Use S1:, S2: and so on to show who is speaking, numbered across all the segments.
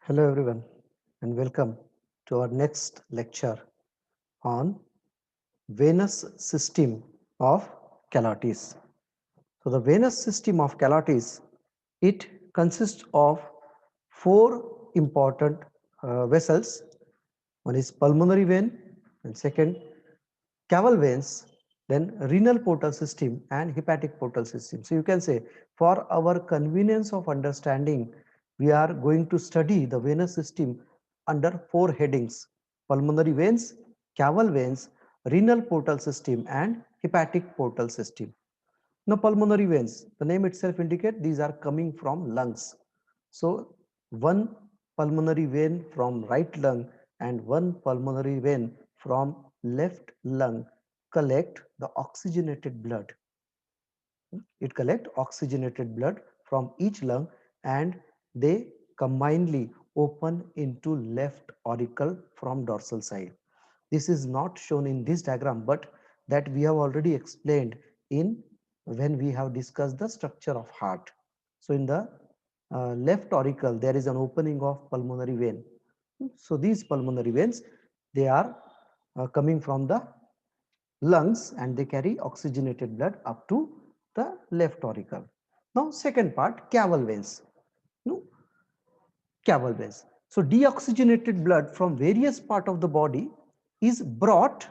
S1: Hello everyone and welcome to our next lecture on venous system of calotes. So the venous system of calotes, it consists of four important vessels. One is pulmonary vein, and second Caval veins, then renal portal system and hepatic portal system. So you can say for our convenience of understanding, we are going to study the venous system under four headings: pulmonary veins, Caval veins, renal portal system and hepatic portal system. Now pulmonary veins, the name itself indicates these are coming from lungs. So one pulmonary vein from right lung and one pulmonary vein from left lung collect the oxygenated blood. It collect oxygenated blood from each lung and they combinedly open into left auricle from dorsal side. This is not shown in this diagram, but that we have already explained in when we have discussed the structure of heart. So in the left auricle, there is an opening of pulmonary vein. So these pulmonary veins, they are coming from the lungs and they carry oxygenated blood up to the left auricle. Now second part, Caval veins. No, Caval veins. So deoxygenated blood from various part of the body is brought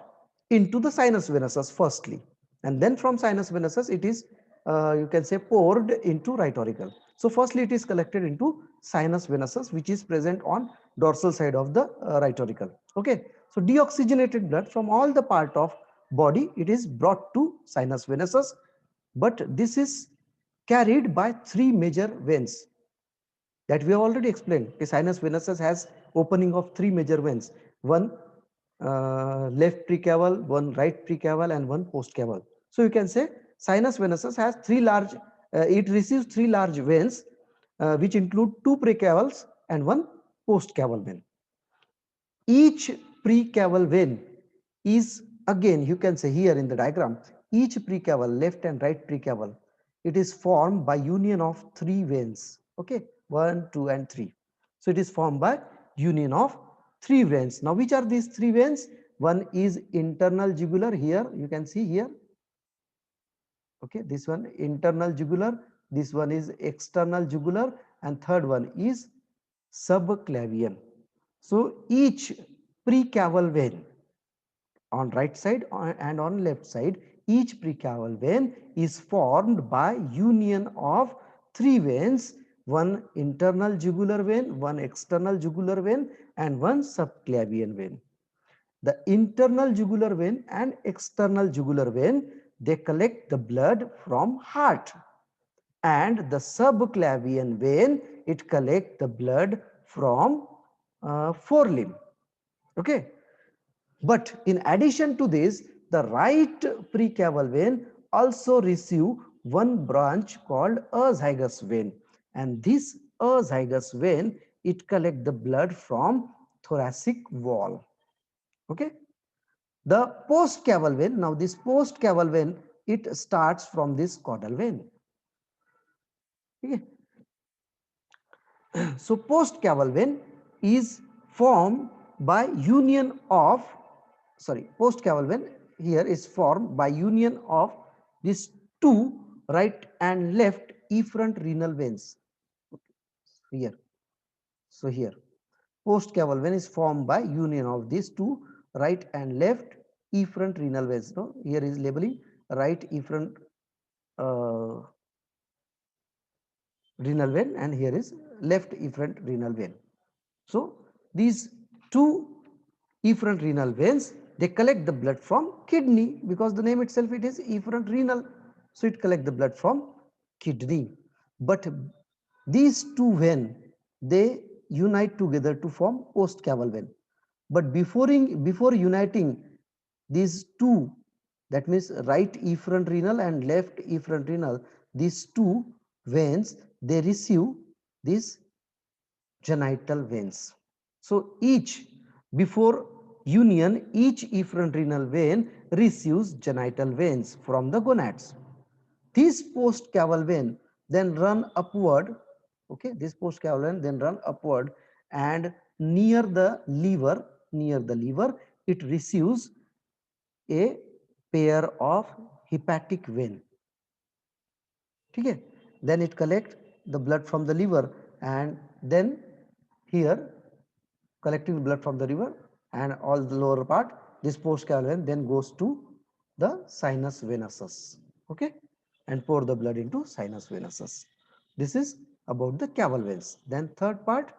S1: into the sinus venosus firstly, and then from sinus venosus it is you can say poured into right auricle. So firstly it is collected into sinus venosus, which is present on dorsal side of the right auricle. Okay, so deoxygenated blood from all the part of body, it is brought to sinus venosus, but this is carried by three major veins that we have already explained. The sinus venosus has opening of three major veins: one left precaval, one right precaval, and one postcaval. So you can say sinus venosus has three large. It receives three large veins, which include two precavals and one postcaval vein. Each precaval vein is, again you can say here in the diagram, each precaval, left and right precaval, it is formed by union of three veins. Okay, 1, 2 and 3. So it is formed by union of three veins. Now which are these three veins? One is internal jugular, here you can see here. Okay, this one internal jugular, this one is external jugular, and third one is subclavian. So each precaval vein on right side and on left side, each precaval vein is formed by union of three veins: one internal jugular vein, one external jugular vein, and one subclavian vein. The internal jugular vein and external jugular vein, they collect the blood from heart, and the subclavian vein, it collect the blood from forelimb. Okay, but in addition to this, the right precaval vein also receive one branch called azygous vein, and this azygous vein, it collect the blood from thoracic wall. Okay, the postcaval vein, now this postcaval vein, it starts from this caudal vein. Okay. So postcaval vein is formed by union of, sorry, postcaval vein here is formed by union of these two right and left efferent renal veins. Here, so here postcaval vein is formed by union of these two right and left efferent renal veins. No, here is labeling right efferent uh, renal vein, and here is left efferent renal vein. So these two efferent renal veins, they collect the blood from kidney, because the name itself, it is efferent renal, so it collect the blood from kidney. But these two veins, they unite together to form postcaval vein. But before uniting these two, that means right efferent renal and left efferent renal, these two veins, they receive these genital veins. So each, before union, each efferent renal vein receives genital veins from the gonads. This postcaval vein then run upward. Okay, this postcaval vein then run upward and near the liver it receives a pair of hepatic vein. Okay, then it collects the blood from the liver, and then here collecting blood from the liver and all the lower part, this post caval vein then goes to the sinus venosus. Okay, and pour the blood into sinus venosus. This is about the caval veins. Then third part,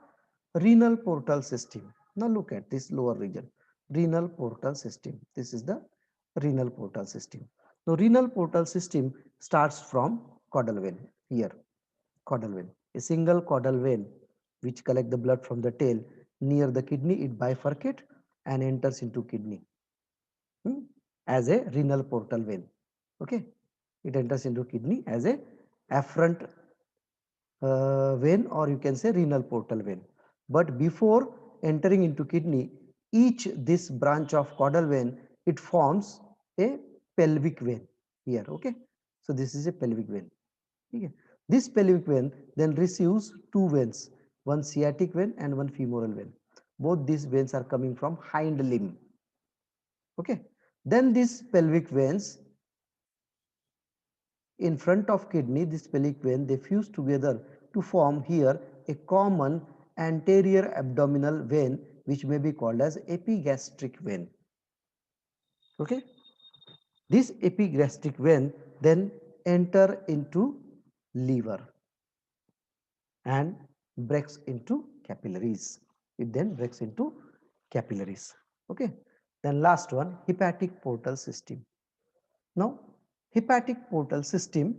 S1: renal portal system. Now look at this lower region, renal portal system. This is the renal portal system. Now renal portal system starts from caudal vein. Here caudal vein, a single caudal vein which collect the blood from the tail near the kidney, it bifurcate and enters into kidney, hmm, as a renal portal vein. Okay, it enters into kidney as a afferent vein, or you can say renal portal vein. But before entering into kidney, each this branch of caudal vein, it forms a pelvic vein here. Okay, so this is a pelvic vein. Okay. This pelvic vein then receives two veins, one sciatic vein and one femoral vein. Both these veins are coming from hind limb. Okay, then these pelvic veins in front of kidney, this pelvic vein, they fuse together to form here a common anterior abdominal vein, which may be called as epigastric vein. Okay, this epigastric vein then enter into liver and breaks into capillaries. It then breaks into capillaries. Okay, then last one, hepatic portal system. Now hepatic portal system,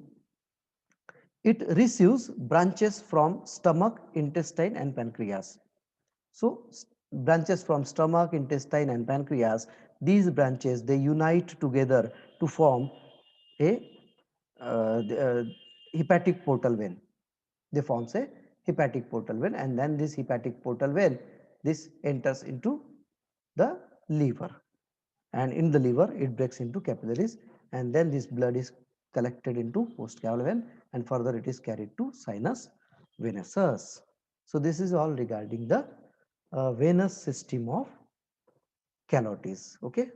S1: it receives branches from stomach, intestine and pancreas. So branches from stomach, intestine and pancreas, these branches they unite together to form a hepatic portal vein. They forms a hepatic portal vein, and then this hepatic portal vein, this enters into the liver, and in the liver it breaks into capillaries, and then this blood is collected into postcaval vein, and further it is carried to sinus venosus. So this is all regarding the venous system of calotes. Okay,